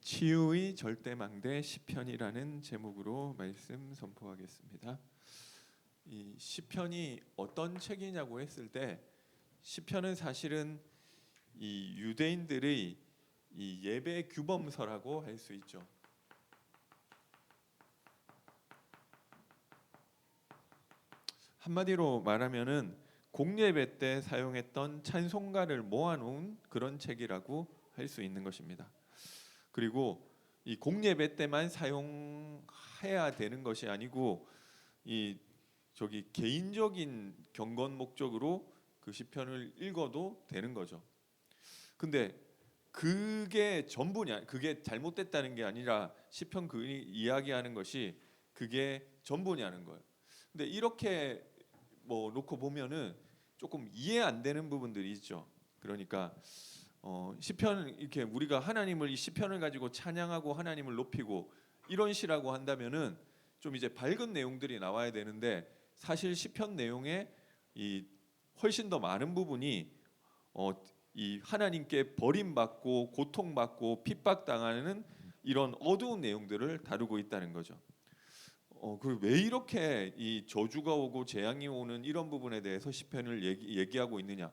치유의 절대망대 시편이라는 제목으로 말씀 선포하겠습니다. 이 시편이 어떤 책이냐고 했을 때 시편은 사실은 이 유대인들의 이 예배 규범서라고 할 수 있죠. 한마디로 말하면은 공예배 때 사용했던 찬송가를 모아놓은 그런 책이라고 할 수 있는 것입니다. 그리고 이 공예배 때만 사용해야 되는 것이 아니고 이 개인적인 경건 목적으로 그 시편을 읽어도 되는 거죠. 근데 그게 전부냐? 그게 잘못됐다는 게 아니라 시편 그 이야기하는 것이 그게 전부냐는 거예요. 근데 이렇게 놓고 보면은 조금 이해 안 되는 부분들이 있죠. 그러니까 시편 이렇게 우리가 하나님을 이 시편을 가지고 찬양하고 하나님을 높이고 이런 시라고 한다면은 좀 이제 밝은 내용들이 나와야 되는데 사실 시편 내용에 이 훨씬 더 많은 부분이 이 하나님께 버림받고 고통받고 핍박당하는 이런 어두운 내용들을 다루고 있다는 거죠. 그 왜 이렇게 이 저주가 오고 재앙이 오는 이런 부분에 대해서 시편을 얘기하고 있느냐?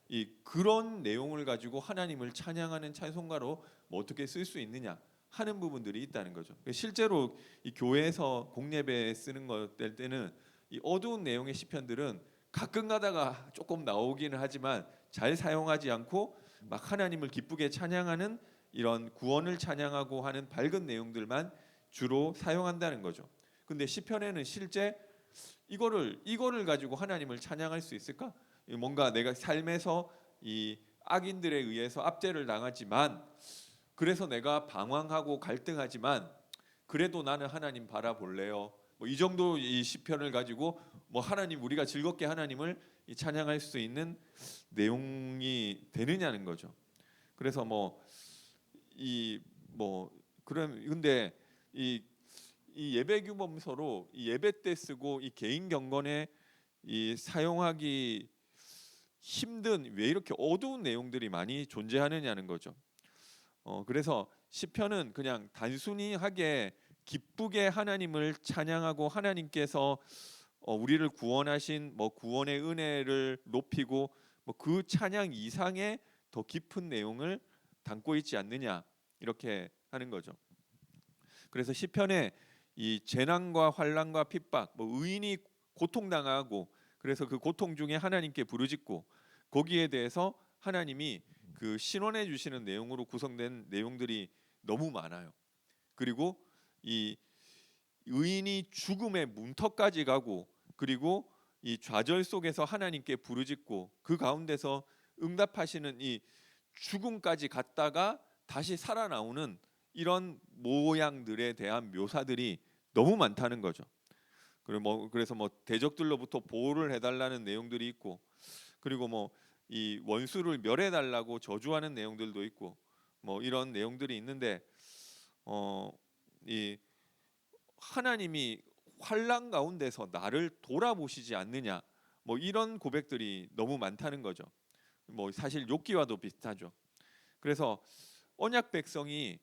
이 그런 내용을 가지고 하나님을 찬양하는 찬송가로 어떻게 쓸 수 있느냐 하는 부분들이 있다는 거죠. 실제로 이 교회에서 공예배 쓰는 것 될 때는 이 어두운 내용의 시편들은 가끔 가다가 조금 나오기는 하지만 잘 사용하지 않고 막 하나님을 기쁘게 찬양하는 이런 구원을 찬양하고 하는 밝은 내용들만 주로 사용한다는 거죠. 근데 시편에는 실제 이거를 가지고 하나님을 찬양할 수 있을까? 뭔가 내가 삶에서 이 악인들에 의해서 압제를 당하지만 그래서 내가 방황하고 갈등하지만 그래도 나는 하나님 바라볼래요. 이 정도 이 시편을 가지고 하나님 우리가 즐겁게 하나님을 찬양할 수 있는 내용이 되느냐는 거죠. 그래서 그럼 근데 이 예배 규범서로 이 예배 때 쓰고 이 개인 경건에 이 사용하기 힘든 왜 이렇게 어두운 내용들이 많이 존재하느냐는 거죠. 그래서 시편은 그냥 단순히 하게 기쁘게 하나님을 찬양하고 하나님께서 우리를 구원하신 구원의 은혜를 높이고 그 찬양 이상의 더 깊은 내용을 담고 있지 않느냐 이렇게 하는 거죠. 그래서 시편에 이 재난과 환난과 핍박, 의인이 고통당하고 그래서 그 고통 중에 하나님께 부르짖고 거기에 대해서 하나님이 그 신원해 주시는 내용으로 구성된 내용들이 너무 많아요. 그리고 이 의인이 죽음의 문턱까지 가고 그리고 이 좌절 속에서 하나님께 부르짖고 그 가운데서 응답하시는 이 죽음까지 갔다가 다시 살아나오는 이런 모양들에 대한 묘사들이 너무 많다는 거죠. 그래서 대적들로부터 보호를 해달라는 내용들이 있고 그리고 이 원수를 멸해달라고 저주하는 내용들도 있고 이런 내용들이 있는데 이 하나님이 환난 가운데서 나를 돌아보시지 않느냐 이런 고백들이 너무 많다는 거죠. 사실 욥기와도 비슷하죠. 그래서 언약 백성이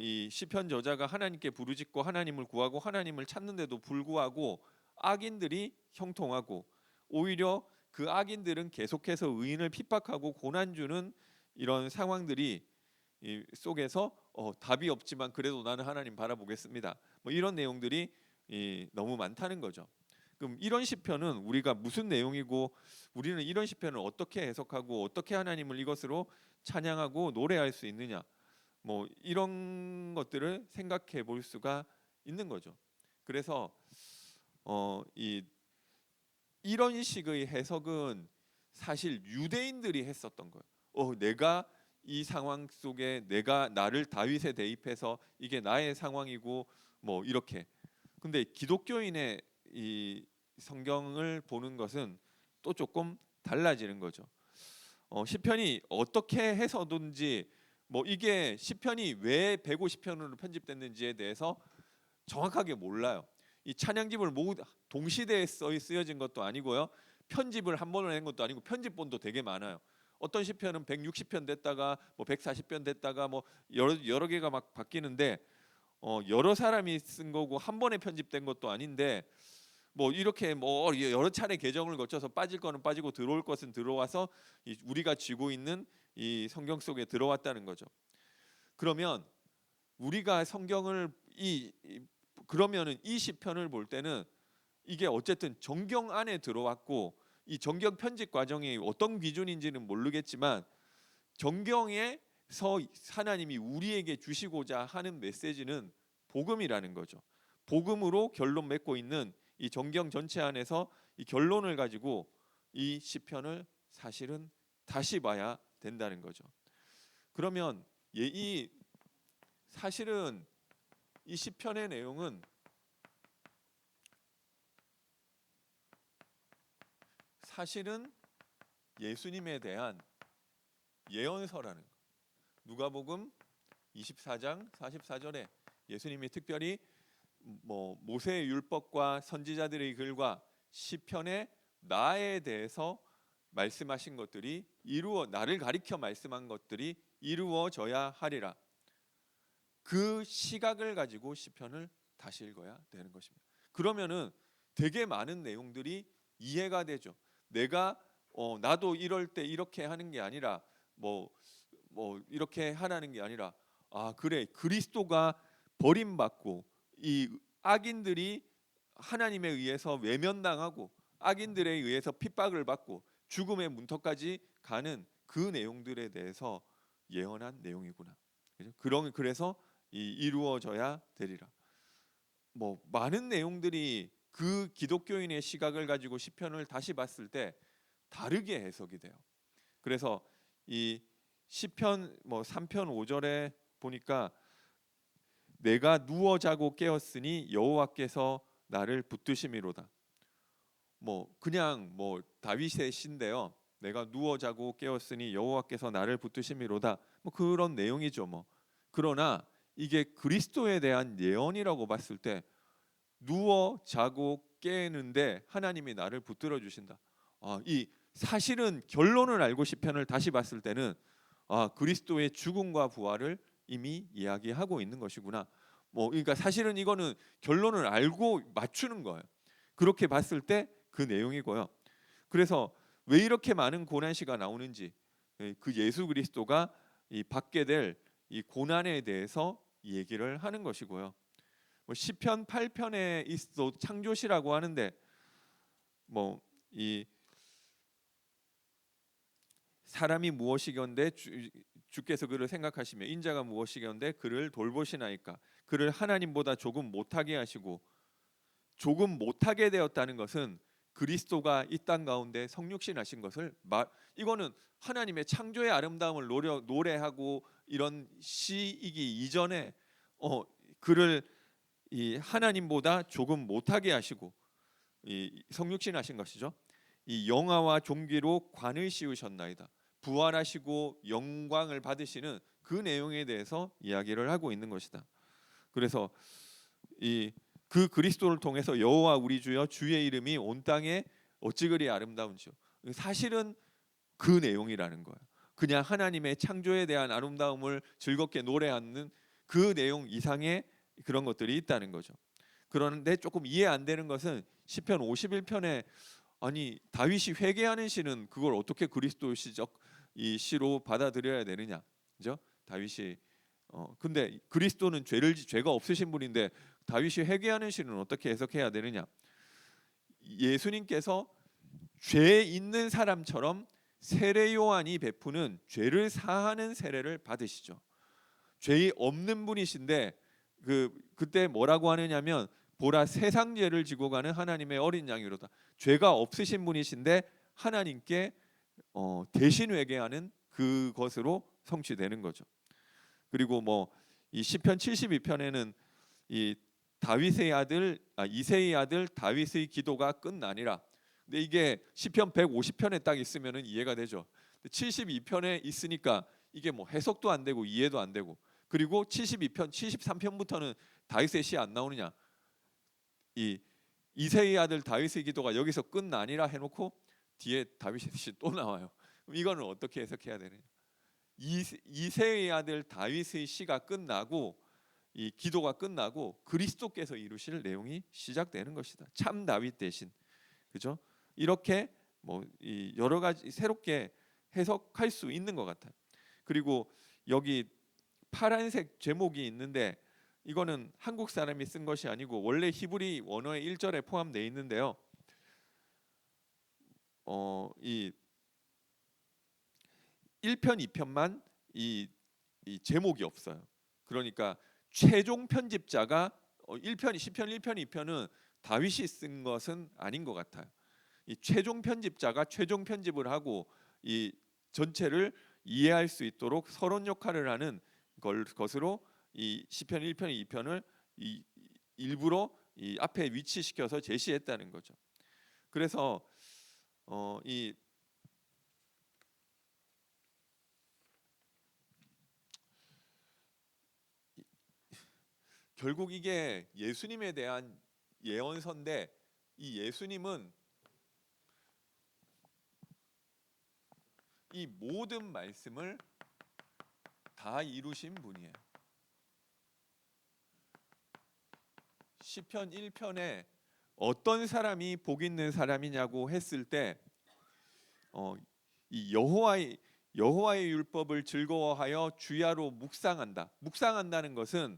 이 시편 저자가 하나님께 부르짖고 하나님을 구하고 하나님을 찾는데도 불구하고 악인들이 형통하고 오히려 그 악인들은 계속해서 의인을 핍박하고 고난 주는 이런 상황들이 이 속에서 답이 없지만 그래도 나는 하나님 바라보겠습니다. 이런 내용들이 너무 많다는 거죠. 그럼 이런 시편은 우리가 무슨 내용이고 우리는 이런 시편을 어떻게 해석하고 어떻게 하나님을 이것으로 찬양하고 노래할 수 있느냐? 이런 것들을 생각해 볼 수가 있는 거죠. 그래서 이런 식의 해석은 사실 유대인들이 했었던 거예요. 내가 이 상황 속에 내가 나를 다윗에 대입해서 이게 나의 상황이고 이렇게. 근데 기독교인의 이 성경을 보는 것은 또 조금 달라지는 거죠. 시편이 어떻게 해서든지 이게 시편이 왜 150편으로 편집됐는지에 대해서 정확하게 몰라요. 이 찬양집을 모두 동시대에 쓰여진 것도 아니고요. 편집을 한 번을 한 것도 아니고 편집본도 되게 많아요. 어떤 시편은 160편 됐다가 뭐 140편 됐다가 뭐 여러 개가 막 바뀌는데 여러 사람이 쓴 거고 한 번에 편집된 것도 아닌데 뭐 이렇게 뭐 여러 차례 개정을 거쳐서 빠질 거는 빠지고 들어올 것은 들어와서 우리가 쥐고 있는 이 성경 속에 들어왔다는 거죠. 그러면 우리가 성경을 그러면은 이 시편을 볼 때는 이게 어쨌든 정경 안에 들어왔고 이 정경 편집 과정이 어떤 기준인지는 모르겠지만 정경에서 하나님이 우리에게 주시고자 하는 메시지는 복음이라는 거죠. 복음으로 결론 맺고 있는 이 정경 전체 안에서 이 결론을 가지고 이 시편을 사실은 다시 봐야 된다는 거죠. 그러면 이 사실은 이 시편의 내용은 사실은 예수님에 대한 예언서라는 거. 누가복음 24장 44절에 예수님이 특별히 뭐 모세의 율법과 선지자들의 글과 시편의 나에 대해서 말씀하신 것들이 나를 가리켜 말씀한 것들이 이루어져야 하리라. 그 시각을 가지고 시편을 다시 읽어야 되는 것입니다. 그러면은 되게 많은 내용들이 이해가 되죠. 내가 나도 이럴 때 이렇게 하는 게 아니라 뭐 이렇게 하라는 게 아니라 그래 그리스도가 버림받고 이 악인들이 하나님에 의해서 외면당하고 악인들에 의해서 핍박을 받고 죽음의 문턱까지 가는 그 내용들에 대해서 예언한 내용이구나. 그래서 이루어져야 되리라. 뭐 많은 내용들이 그 기독교인의 시각을 가지고 시편을 다시 봤을 때 다르게 해석이 돼요. 그래서 이 시편 3편 5절에 보니까 내가 누워 자고 깨었으니 여호와께서 나를 붙드심이로다. 그냥 다윗의 시인데요. 내가 누워 자고 깨었으니 여호와께서 나를 붙드심이로다. 그런 내용이죠. 그러나 이게 그리스도에 대한 예언이라고 봤을 때 누워 자고 깨는데 하나님이 나를 붙들어 주신다. 이 사실은 결론을 알고 시편을 다시 봤을 때는 그리스도의 죽음과 부활을 이미 이야기하고 있는 것이구나. 그러니까 사실은 이거는 결론을 알고 맞추는 거예요. 그렇게 봤을 때 그 내용이고요. 그래서 왜 이렇게 많은 고난시가 나오는지 그 예수 그리스도가 받게 될 이 고난에 대해서 얘기를 하는 것이고요. 시편 8편에 있어 창조시라고 하는데 이 사람이 무엇이건대 주께서 그를 생각하시며 인자가 무엇이건대 그를 돌보시나이까. 그를 하나님보다 조금 못하게 하시고 조금 못하게 되었다는 것은 그리스도가 이 땅 가운데 성육신하신 것을 이거는 하나님의 창조의 아름다움을 노래하고 이런 시이기 이전에 그를 이 하나님보다 조금 못하게 하시고 이 성육신하신 것이죠. 이 영화와 존귀로 관을 씌우셨나이다. 부활하시고 영광을 받으시는 그 내용에 대해서 이야기를 하고 있는 것이다. 그래서 그 그리스도를 통해서 여호와 우리 주여 주의 이름이 온 땅에 어찌 그리 아름다운지요. 사실은 그 내용이라는 거예요. 그냥 하나님의 창조에 대한 아름다움을 즐겁게 노래하는 그 내용 이상의 그런 것들이 있다는 거죠. 그런데 조금 이해 안 되는 것은 시편 51편에 아니 다윗이 회개하는 시는 그걸 어떻게 그리스도 시적 이 시로 받아들여야 되느냐, 그죠? 다윗이 근데 그리스도는 죄가 없으신 분인데 다윗이 회개하는 시는 어떻게 해석해야 되느냐? 예수님께서 죄 있는 사람처럼 세례 요한이 베푸는 죄를 사하는 세례를 받으시죠. 죄 없는 분이신데 그때 뭐라고 하느냐면 보라 세상 죄를 지고 가는 하나님의 어린 양이로다. 죄가 없으신 분이신데 하나님께 대신 회개하는 그것으로 성취되는 거죠. 그리고 이 시편 72편에는 이 다윗의 아들 이새의 아들 다윗의 기도가 끝나니라. 근데 이게 시편 150편에 딱 있으면은 이해가 되죠. 72편에 있으니까 이게 해석도 안 되고 이해도 안 되고. 그리고 72편, 73편부터는 다윗의 시 안 나오느냐? 이 이새의 아들 다윗의 기도가 여기서 끝나니라 해놓고 뒤에 다윗의 시 또 나와요. 이거는 어떻게 해석해야 되느냐? 이새의 아들 다윗의 시가 끝나고 이 기도가 끝나고 그리스도께서 이루실 내용이 시작되는 것이다. 참 다윗 대신, 그죠? 이렇게 뭐 이 여러 가지 새롭게 해석할 수 있는 것 같아요. 그리고 여기 파란색 제목이 있는데 이거는 한국 사람이 쓴 것이 아니고 원래 히브리 원어의 1절에 포함되어 있는데요. 이 1편, 2편만 이 제목이 없어요. 그러니까 최종 편집자가 1편, 10편, 1편, 2편은 다윗이 쓴 것은 아닌 것 같아요. 이 최종 편집자가 최종 편집을 하고 이 전체를 이해할 수 있도록 서론 역할을 하는 것으로 이 시편 1편, 2편을 일부러 이 앞에 위치시켜서 제시했다는 거죠. 그래서 이 결국 이게 예수님에 대한 예언서인데 이 예수님은 이 모든 말씀을 다 이루신 분이에요. 시편 1편에 어떤 사람이 복 있는 사람이냐고 했을 때 이 여호와의 율법을 즐거워하여 주야로 묵상한다. 묵상한다는 것은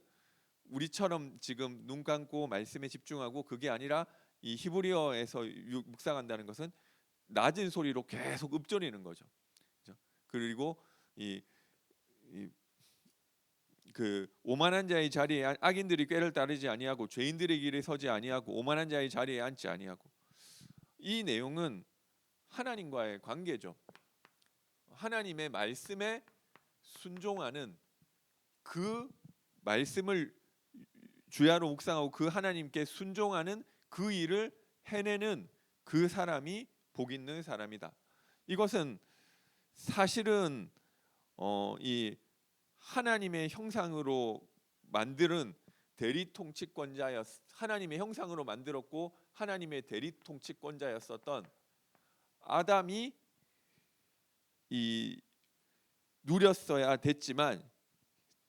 우리처럼 지금 눈 감고 말씀에 집중하고 그게 아니라 이 히브리어에서 묵상한다는 것은 낮은 소리로 계속 읊조리는 거죠. 그리고 그 오만한 자의 자리에 악인들이 꾀를 따르지 아니하고 죄인들의 길에 서지 아니하고 오만한 자의 자리에 앉지 아니하고, 이 내용은 하나님과의 관계죠. 하나님의 말씀에 순종하는 그 말씀을 주야로 묵상하고 그 하나님께 순종하는 그 일을 해내는 그 사람이 복 있는 사람이다. 이것은 사실은 이 하나님의 형상으로 만드는 하나님의 형상으로 만들었고 하나님의 대리 통치권자였었던 아담이 누렸어야 됐지만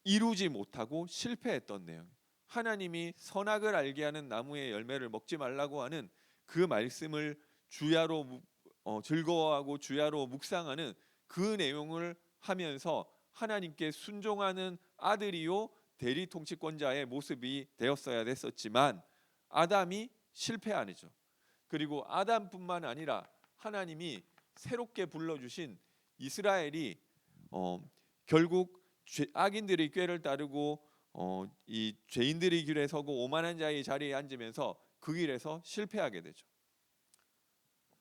이루지 못하고 실패했던 내용. 하나님이 선악을 알게 하는 나무의 열매를 먹지 말라고 하는 그 말씀을 주야로 즐거워하고 주야로 묵상하는 그 내용을 하면서 하나님께 순종하는 아들이요 대리 통치권자의 모습이 되었어야 됐었지만 아담이 실패하죠. 그리고 아담뿐만 아니라 하나님이 새롭게 불러주신 이스라엘이 결국 악인들의 꾀를 따르고 이 죄인들의 길에 서고 오만한 자의 자리에 앉으면서 그 길에서 실패하게 되죠.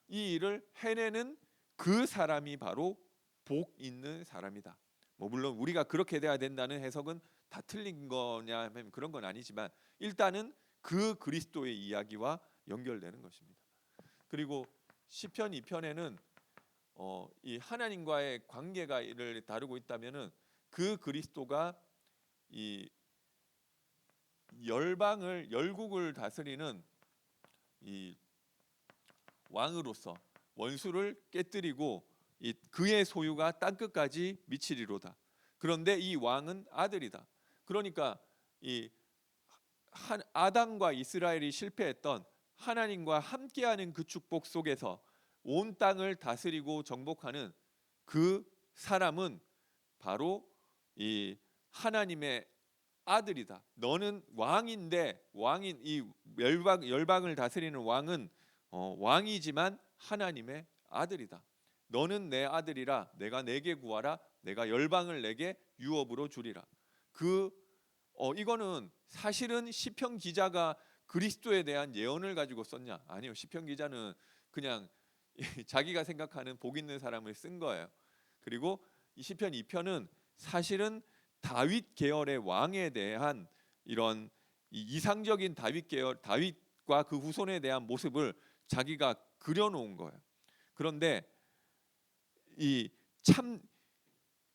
이 일을 해내는 그 사람이 바로 복 있는 사람이다. 뭐 물론 우리가 그렇게 돼야 된다는 해석은 다 틀린 거냐 하면 그런 건 아니지만 일단은 그 그리스도의 이야기와 연결되는 것입니다. 그리고 시편 2편에는 이 하나님과의 관계가를 다루고 있다면은 그 그리스도가 이 열국을 다스리는 이 왕으로서 원수를 깨뜨리고 그의 소유가 땅 끝까지 미치리로다. 그런데 이 왕은 아들이다. 그러니까 이 아담과 이스라엘이 실패했던 하나님과 함께하는 그 축복 속에서 온 땅을 다스리고 정복하는 그 사람은 바로 이 하나님의 아들이다. 너는 왕인데 이 열방을 다스리는 왕은 왕이지만 하나님의 아들이다. 너는 내 아들이라 내가 내게 구하라 내가 열방을 내게 유업으로 주리라. 이거는 사실은 시편 기자가 그리스도에 대한 예언을 가지고 썼냐? 아니요. 시편 기자는 그냥 자기가 생각하는 복 있는 사람을 쓴 거예요. 그리고 이 시편 2편은 사실은 다윗 계열의 왕에 대한 이런 이상적인 다윗과 그 후손에 대한 모습을 자기가 그려놓은 거예요. 그런데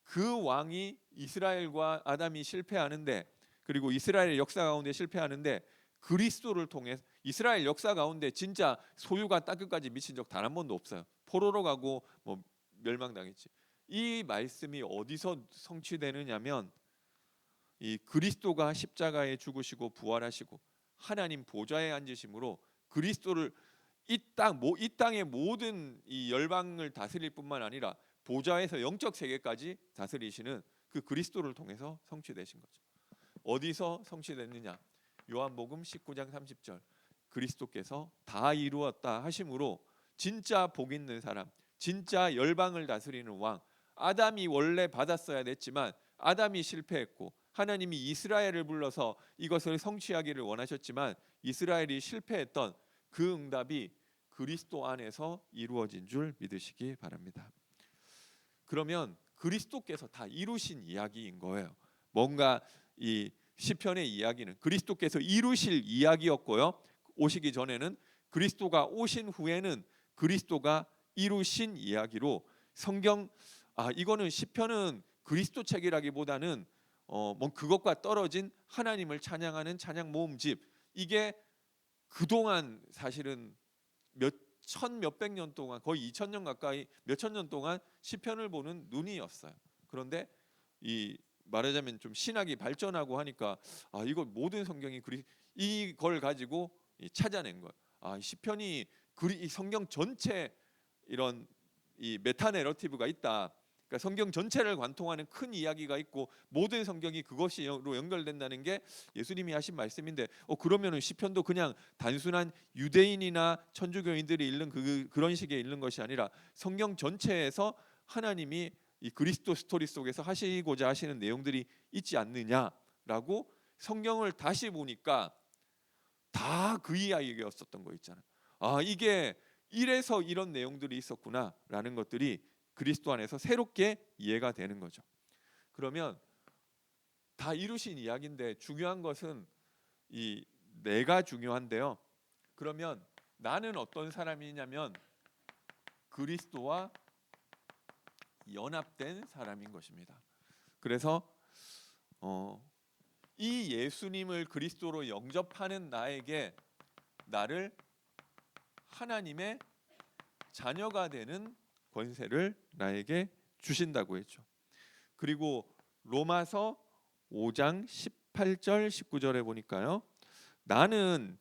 그 왕이 이스라엘과 아담이 실패하는데, 그리고 이스라엘의 역사 가운데 실패하는데 그리스도를 통해 이스라엘 역사 가운데 진짜 소유가 땅 끝까지 미친 적 단 한 번도 없어요. 포로로 가고 뭐 멸망당했지. 이 말씀이 어디서 성취되느냐면 이 그리스도가 십자가에 죽으시고 부활하시고 하나님 보좌에 앉으심으로 그리스도를 이 땅의 모든 이 열방을 다스릴 뿐만 아니라 보좌에서 영적 세계까지 다스리시는 그 그리스도를 통해서 성취되신 거죠. 어디서 성취됐느냐? 요한복음 19장 30절. 그리스도께서 다 이루었다 하심으로 진짜 복 있는 사람, 진짜 열방을 다스리는 왕, 아담이 원래 받았어야 됐지만 아담이 실패했고 하나님이 이스라엘을 불러서 이것을 성취하기를 원하셨지만 이스라엘이 실패했던 그 응답이 그리스도 안에서 이루어진 줄 믿으시기 바랍니다. 그러면 그리스도께서 다 이루신 이야기인 거예요. 뭔가 이 시편의 이야기는 그리스도께서 이루실 이야기였고요. 오시기 전에는 그리스도가 오신 후에는 그리스도가 이루신 이야기로 성경 이거는 시편은 그리스도 책이라기보다는 뭐 그것과 떨어진 하나님을 찬양하는 찬양 모음집. 이게 그동안 사실은 몇백 년 동안 거의 2000년 가까이 몇천 년 동안 시편을 보는 눈이었어요. 그런데 이 말하자면 좀 신학이 발전하고 하니까 이거 모든 성경이 이걸 가지고 찾아낸 거예요. 시편이 이 성경 전체 이런 이 메타 내러티브가 있다. 그러니까 성경 전체를 관통하는 큰 이야기가 있고 모든 성경이 그것으로 연결된다는 게 예수님이 하신 말씀인데 그러면은 시편도 그냥 단순한 유대인이나 천주교인들이 읽는 그런 식의 읽는 것이 아니라 성경 전체에서 하나님이 이 그리스도 스토리 속에서 하시고자 하시는 내용들이 있지 않느냐라고 성경을 다시 보니까 다 그 이야기였었던 거 있잖아요. 이게 이래서 이런 내용들이 있었구나라는 것들이 그리스도 안에서 새롭게 이해가 되는 거죠. 그러면 다 이루신 이야기인데 중요한 것은 이 내가 중요한데요. 그러면 나는 어떤 사람이냐면 그리스도와 연합된 사람인 것입니다. 그래서 이 예수님을 그리스도로 영접하는 나에게 나를 하나님의 자녀가 되는 권세를 나에게 주신다고 했죠. 그리고 로마서 5장 18절 19절에 보니까요. 나는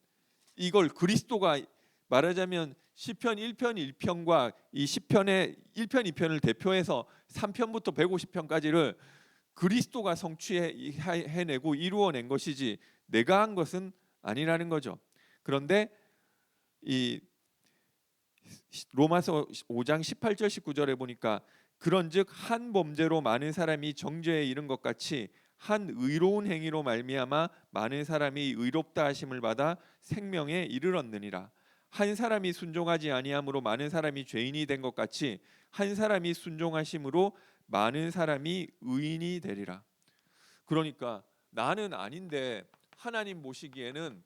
이걸 그리스도가 말하자면 시편 1편 1편과 이 시편의 1편 2편을 대표해서 3편부터 150편까지를 그리스도가 성취해내고 이루어낸 것이지 내가 한 것은 아니라는 거죠. 그런데 이 로마서 5장 18절 19절에 보니까 그런즉 한 범죄로 많은 사람이 정죄에 이른 것 같이 한 의로운 행위로 말미암아 많은 사람이 의롭다 하심을 받아 생명에 이르렀느니라. 한 사람이 순종하지 아니함으로 많은 사람이 죄인이 된 것 같이 한 사람이 순종하심으로 많은 사람이 의인이 되리라. 그러니까 나는 아닌데 하나님 보시기에는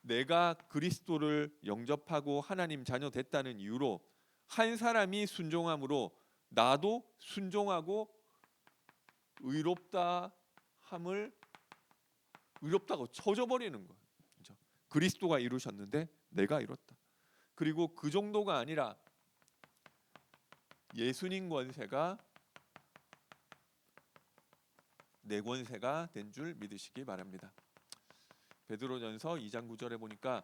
내가 그리스도를 영접하고 하나님 자녀 됐다는 이유로 한 사람이 순종함으로 나도 순종하고 의롭다고 쳐져버리는 거예요. 그렇죠? 그리스도가 이루셨는데 내가 이뤘다. 그리고 그 정도가 아니라 예수님 권세가 내 권세가 된 줄 믿으시기 바랍니다. 베드로전서 2장 9절에 보니까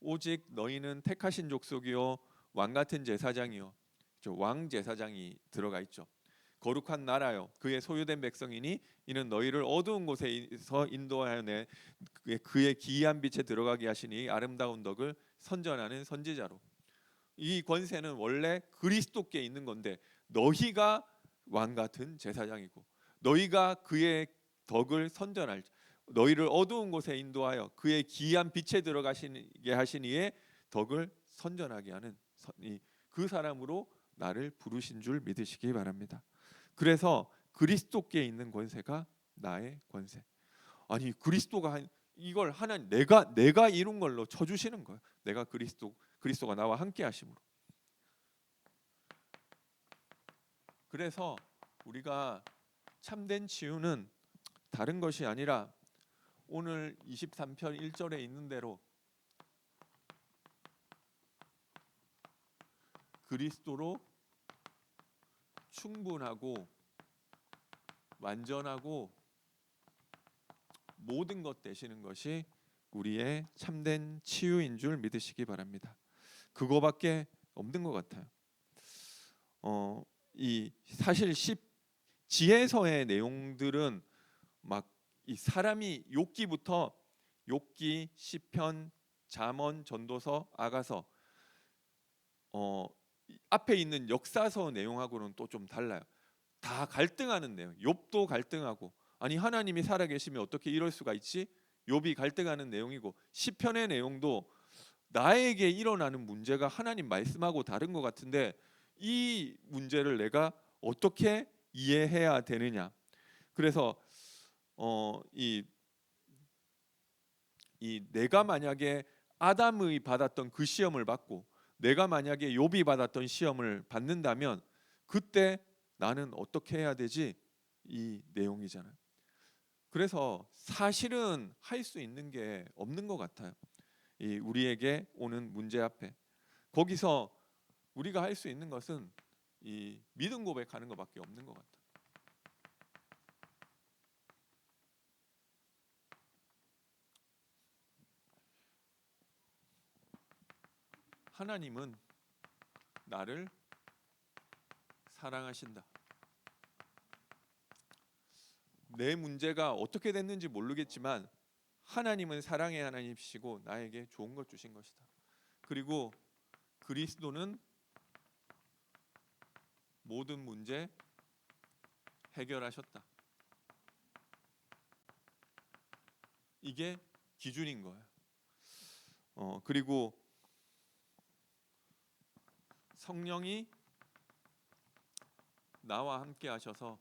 오직 너희는 택하신 족속이요 왕 같은 제사장이요 왕 제사장이 들어가 있죠. 거룩한 나라요 그의 소유된 백성이니 이는 너희를 어두운 곳에서 인도하여 내 그의 기이한 빛에 들어가게 하시니 아름다운 덕을 선전하는 선지자로. 이 권세는 원래 그리스도께 있는 건데 너희가 왕 같은 제사장이고 너희가 그의 덕을 선전할 너희를 어두운 곳에 인도하여 그의 기이한 빛에 들어가시게 하시니의 덕을 선전하게 하는 그 사람으로 나를 부르신 줄 믿으시기 바랍니다. 그래서 그리스도께 있는 권세가 나의 권세. 아니 그리스도가 이걸 하나님 내가 이룬 걸로 쳐주시는 거예요. 내가 그리스도가 나와 함께 하심으로. 그래서 우리가 참된 치유는 다른 것이 아니라 오늘 23편 1절에 있는 대로 그리스도로 충분하고 완전하고 모든 것 되시는 것이 우리의 참된 치유인 줄 믿으시기 바랍니다. 그거밖에 없는 것 같아요. 이 사실 지혜서의 내용들은 막 이 사람이 욥기, 시편, 잠언, 전도서, 아가서 앞에 있는 역사서 내용하고는 또 좀 달라요. 다 갈등하는 내용. 욥도 갈등하고 아니 하나님이 살아계시면 어떻게 이럴 수가 있지? 욥이 갈등하는 내용이고 시편의 내용도 나에게 일어나는 문제가 하나님 말씀하고 다른 것 같은데 이 문제를 내가 어떻게 이해해야 되느냐. 그래서 이 내가 만약에 아담이 받았던 그 시험을 받고 내가 만약에 욥이 받았던 시험을 받는다면 그때 나는 어떻게 해야 되지? 이 내용이잖아요. 그래서 사실은 할 수 있는 게 없는 것 같아요. 이 우리에게 오는 문제 앞에 거기서 우리가 할 수 있는 것은 이 믿음 고백하는 것밖에 없는 것 같아요. 하나님은 나를 사랑하신다. 내 문제가 어떻게 됐는지 모르겠지만 하나님은 사랑의 하나님이시고 나에게 좋은 것 주신 것이다. 그리고 그리스도는 모든 문제 해결하셨다. 이게 기준인 거예요. 그리고 성령이 나와 함께 하셔서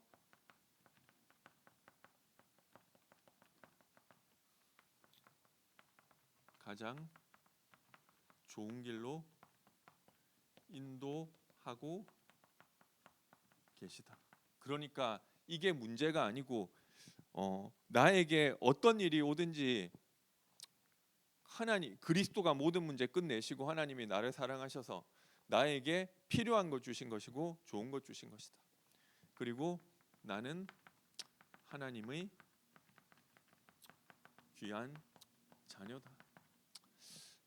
가장 좋은 길로 인도하고 계시다. 그러니까 이게 문제가 아니고 나에게 어떤 일이 오든지 하나님 그리스도가 모든 문제 끝내시고 하나님이 나를 사랑하셔서 나에게 필요한 것 주신 것이고 좋은 것 주신 것이다. 그리고 나는 하나님의 귀한 자녀다.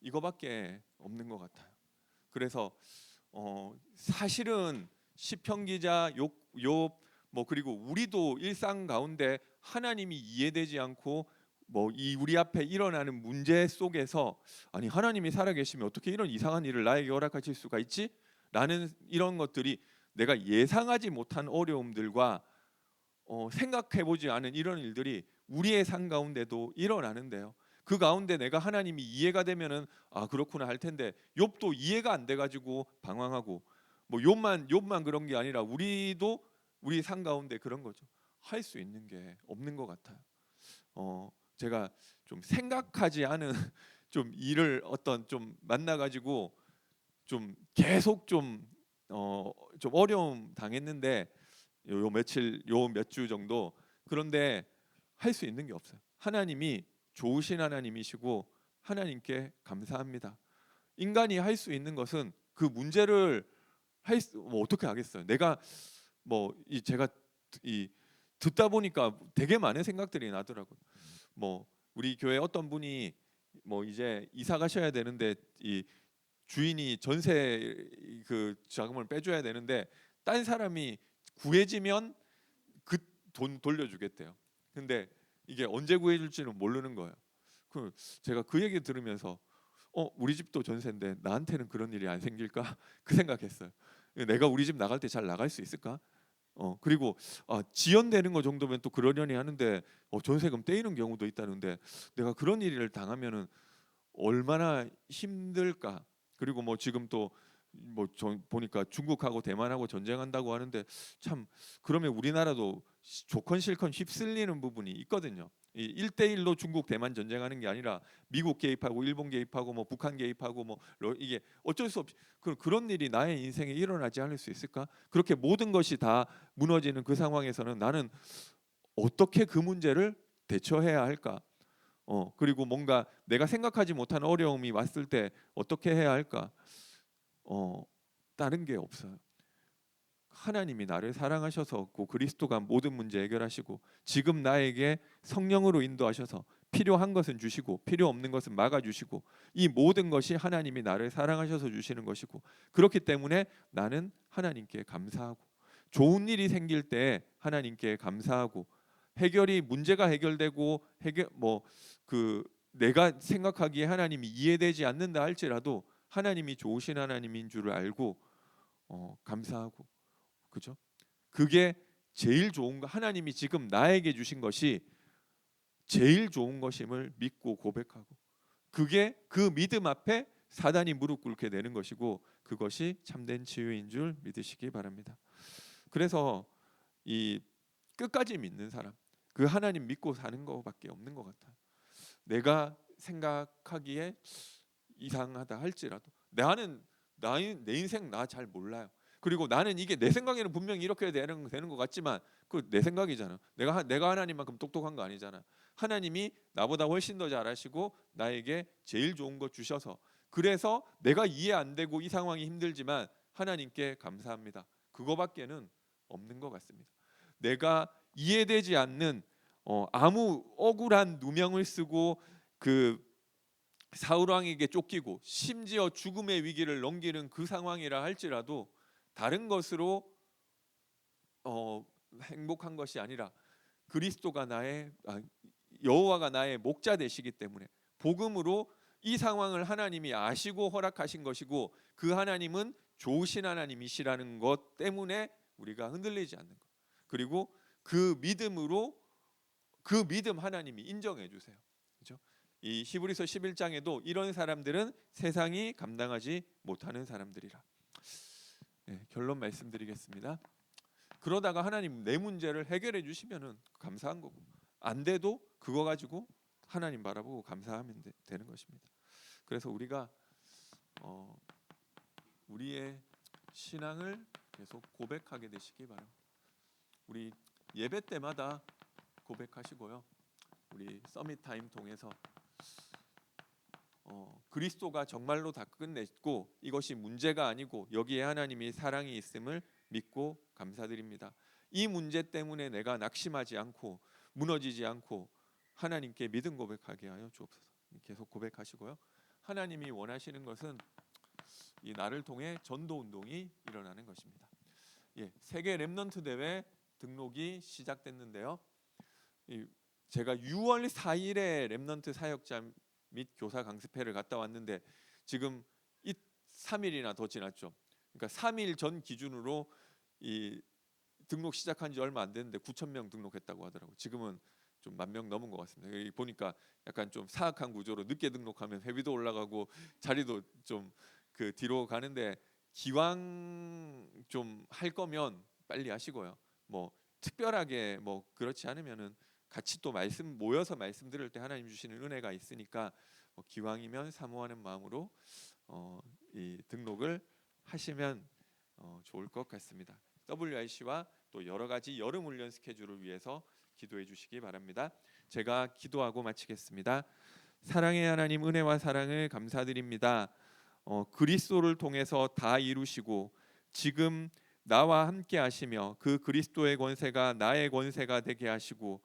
이거밖에 없는 것 같아요. 그래서 사실은 시편 기자 욥 뭐 그리고 우리도 일상 가운데 하나님이 이해되지 않고 뭐 이 우리 앞에 일어나는 문제 속에서 아니 하나님이 살아계시면 어떻게 이런 이상한 일을 나에게 허락하실 수가 있지? 라는 이런 것들이 내가 예상하지 못한 어려움들과 생각해보지 않은 이런 일들이 우리의 삶 가운데도 일어나는데요. 그 가운데 내가 하나님이 이해가 되면은 아 그렇구나 할 텐데 욥도 이해가 안 돼가지고 방황하고 뭐 욥만 그런 게 아니라 우리도 우리 삶 가운데 그런 거죠. 할 수 있는 게 없는 것 같아요. 제가 좀 생각하지 않은 좀 일을 어떤 좀 만나가지고 좀 계속 좀 어려움 당했는데 요 며칠 요 몇 주 정도 그런데 할 수 있는 게 없어요. 하나님이 좋으신 하나님이시고 하나님께 감사합니다. 인간이 할 수 있는 것은 그 문제를 뭐 어떻게 하겠어요? 내가 제가 이 듣다 보니까 되게 많은 생각들이 나더라고요. 뭐 우리 교회 어떤 분이 뭐 이제 이사 가셔야 되는데 이 주인이 전세 그 자금을 빼줘야 되는데 딴 사람이 구해지면 그 돈 돌려주겠대요. 근데 이게 언제 구해줄지는 모르는 거예요. 그 제가 그 얘기 들으면서 우리 집도 전세인데 나한테는 그런 일이 안 생길까 그 생각했어요. 내가 우리 집 나갈 때 잘 나갈 수 있을까? 그리고 지연되는 거 정도면 또 그러려니 하는데 전세금 떼이는 경우도 있다는데 내가 그런 일을 당하면은 얼마나 힘들까? 그리고 뭐 지금 또 보니까 중국하고 대만하고 전쟁한다고 하는데 참 그러면 우리나라도 좋건 싫건 휩쓸리는 부분이 있거든요. 이 1대1로 중국 대만 전쟁하는 게 아니라 미국 개입하고 일본 개입하고 뭐 북한 개입하고 이게 어쩔 수 없이 그런 일이 나의 인생에 일어나지 않을 수 있을까? 그렇게 모든 것이 다 무너지는 그 상황에서는 나는 어떻게 그 문제를 대처해야 할까? 그리고 뭔가 내가 생각하지 못한 어려움이 왔을 때 어떻게 해야 할까? 다른 게 없어요. 하나님이 나를 사랑하셔서 그리스도가 모든 문제 해결하시고 지금 나에게 성령으로 인도하셔서 필요한 것은 주시고 필요 없는 것은 막아주시고 이 모든 것이 하나님이 나를 사랑하셔서 주시는 것이고 그렇기 때문에 나는 하나님께 감사하고 좋은 일이 생길 때 하나님께 감사하고 문제가 해결되고 내가 생각하기에 하나님이 이해되지 않는다 할지라도 하나님이 좋으신 하나님인 줄을 알고 감사하고 그죠? 그게 제일 좋은 거 하나님이 지금 나에게 주신 것이 제일 좋은 것임을 믿고 고백하고 그게 그 믿음 앞에 사단이 무릎 꿇게 되는 것이고 그것이 참된 치유인 줄 믿으시기 바랍니다. 그래서 이 끝까지 믿는 사람 그 하나님 믿고 사는 것밖에 없는 것 같아요. 내가 생각하기에 이상하다 할지라도 내 인생 나 잘 몰라요. 그리고 나는 이게 내 생각에는 분명히 이렇게 되는 것 같지만 그 내 생각이잖아. 내가 하나님만큼 똑똑한 거 아니잖아. 하나님이 나보다 훨씬 더 잘하시고 나에게 제일 좋은 거 주셔서 그래서 내가 이해 안 되고 이 상황이 힘들지만 하나님께 감사합니다. 그거밖에는 없는 것 같습니다. 내가 이해되지 않는 아무 억울한 누명을 쓰고 그 사울 왕에게 쫓기고 심지어 죽음의 위기를 넘기는 그 상황이라 할지라도 다른 것으로 행복한 것이 아니라 여호와가 나의 목자 되시기 때문에 복음으로 이 상황을 하나님이 아시고 허락하신 것이고 그 하나님은 좋으신 하나님이시라는 것 때문에 우리가 흔들리지 않는 것. 그리고 그 믿음 하나님이 인정해 주세요. 그렇죠? 이 히브리서 11장에도 이런 사람들은 세상이 감당하지 못하는 사람들이라. 네, 결론 말씀드리겠습니다. 그러다가 하나님 내 문제를 해결해 주시면은 감사한 거고 안 돼도 그거 가지고 하나님 바라보고 감사하면 되는 것입니다. 그래서 우리가 우리의 신앙을 계속 고백하게 되시기 바랍니다. 우리 예배 때마다 고백하시고요. 우리 서밋 타임 통해서 그리스도가 정말로 다 끝냈고 이것이 문제가 아니고 여기에 하나님이 사랑이 있음을 믿고 감사드립니다. 이 문제 때문에 내가 낙심하지 않고 무너지지 않고 하나님께 믿음 고백하게 하여 주옵소서. 계속 고백하시고요. 하나님이 원하시는 것은 이 나를 통해 전도 운동이 일어나는 것입니다. 세계 렘넌트 대회 등록이 시작됐는데요. 제가 6월 4일에 렘넌트 사역자 및 교사 강습회를 갔다 왔는데 지금 3일이나 더 지났죠. 그러니까 3일 전 기준으로 이 등록 시작한 지 얼마 안 됐는데 9,000명 등록했다고 하더라고요. 지금은 좀 10,000명 넘은 것 같습니다. 여기 보니까 약간 좀 사악한 구조로 늦게 등록하면 회비도 올라가고 자리도 좀 그 뒤로 가는데 기왕 좀 할 거면 빨리 하시고요. 뭐 특별하게 뭐 그렇지 않으면은 같이 또 모여서 말씀 들을 때 하나님 주시는 은혜가 있으니까 기왕이면 사모하는 마음으로 이 등록을 하시면 좋을 것 같습니다. WIC와 또 여러 가지 여름 훈련 스케줄을 위해서 기도해 주시기 바랍니다. 제가 기도하고 마치겠습니다. 사랑의 하나님 은혜와 사랑을 감사드립니다. 그리스도를 통해서 다 이루시고 지금 나와 함께 하시며 그 그리스도의 권세가 나의 권세가 되게 하시고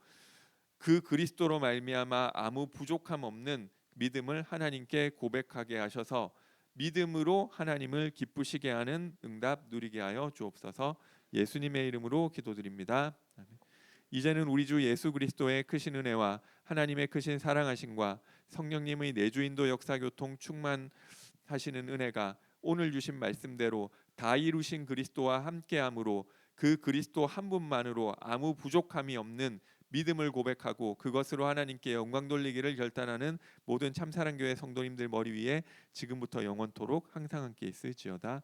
그 그리스도로 말미암아 아무 부족함 없는 믿음을 하나님께 고백하게 하셔서 믿음으로 하나님을 기쁘시게 하는 응답 누리게 하여 주옵소서. 예수님의 이름으로 기도드립니다. 아멘. 이제는 우리 주 예수 그리스도의 크신 은혜와 하나님의 크신 사랑하심과 성령님의 내주인도 역사 교통 충만하시는 은혜가 오늘 주신 말씀대로 다 이루신 그리스도와 함께함으로 그 그리스도 한 분만으로 아무 부족함이 없는 믿음을 고백하고 그것으로 하나님께 영광 돌리기를 결단하는 모든 참사랑교회 성도님들 머리 위에 지금부터 영원토록 항상 함께 있을지어다.